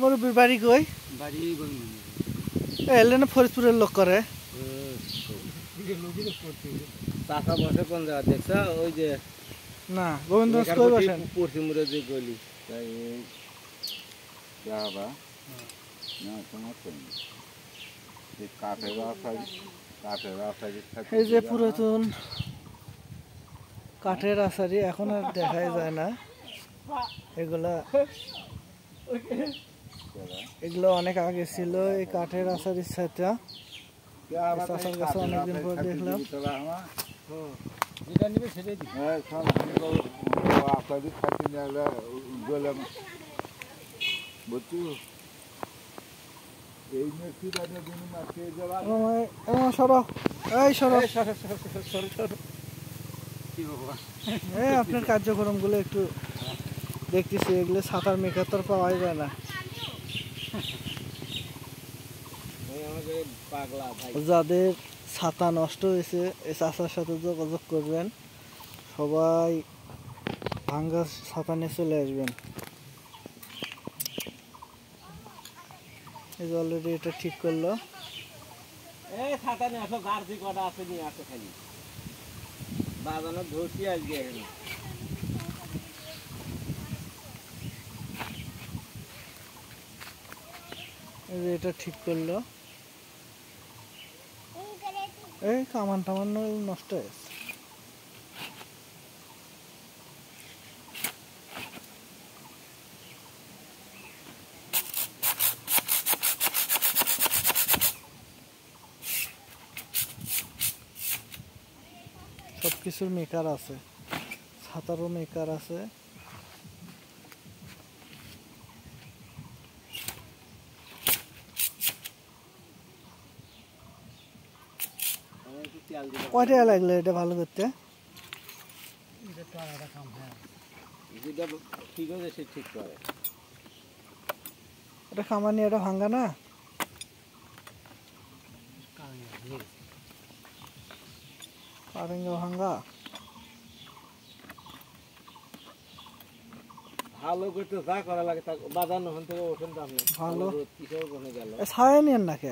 মুরব্বীর বাড়ি কই? বাড়ি এলে না ফরিদপুরের লোক করে। চাষা বসে কোন জায়গা দেখছ? ওই যে না গোবিন্দগঞ্জ কই বসেন? পশ্চিমপুরে যে গলি তাই যাবা না সমস্যা নেই। এই যে পুরাতন কাঠের আশারি এখন আর দেখাই যায় না। এগুলো অনেক আগে ছিল এই কাঠের আশারির ছাইটা। চাষার কাছে অনেকদিন পর দেখলাম। যেটা নিবে সেটাই দিই। হ্যাঁ সব আশারি খাতি নিয়ে গেলাম বুঝছো। এই মেসি বাজার জন্য মাকে যাওয়া সরো এই সরো কি বাবা এই আপনার কার্যক্রমগুলো একটু দেখতেছি। এগুলো ছাতার মেকাতর পাওয়াই যায় না। যাদের ছাতা নষ্ট হয়েছে এই চাচার সাথে যোগাযোগ করবেন। সবাই ভাঙ্গা ছাতা নিয়ে চলে আসবেন। এই যে অলরেডি এটা ঠিক করলো। এই ছাতা নিয়ে আসো, গার্জি কটা আছে নিয়ে আসো খালি বাজানো ধরছি আজকে এখানে। এই যে এটা ঠিক করলো। এই কামান টামান নষ্ট হয়েছে। সবকিছুর মেকার আছে, ছাতারও মেকার আছে। কয় টাকা লাগলো এটা ভালো করতে? ঠিক আছে সে ঠিক করে। এটা খামানি এটা ভাঙ্গা না? কারেঙ্গা ভাঙ্গা ভালো করতে যা করা লাগে তা বাজানো হন থেকে ওঠেন দাম ভালো কিসের কোনে গেল। ছায়া নেন নাকি?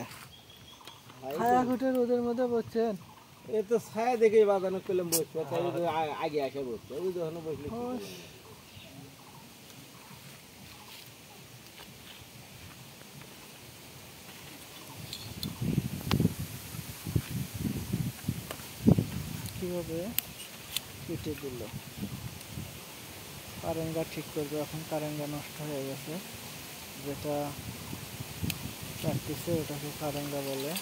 ছায়া ঘুটে রোদের মধ্যে বসছেন। এ তো ছায়া দেখেই বাজানো করলাম বসবে, আগে আসে বসছে ওই যখন বসলে কিভাবে কেটে দিল। কারেঙ্গা ঠিক করবে এখন। কারেঙ্গা নষ্ট হয়ে গেছে, যেটা প্র্যাকটিসে ওটাকে কারেঙ্গা বলে।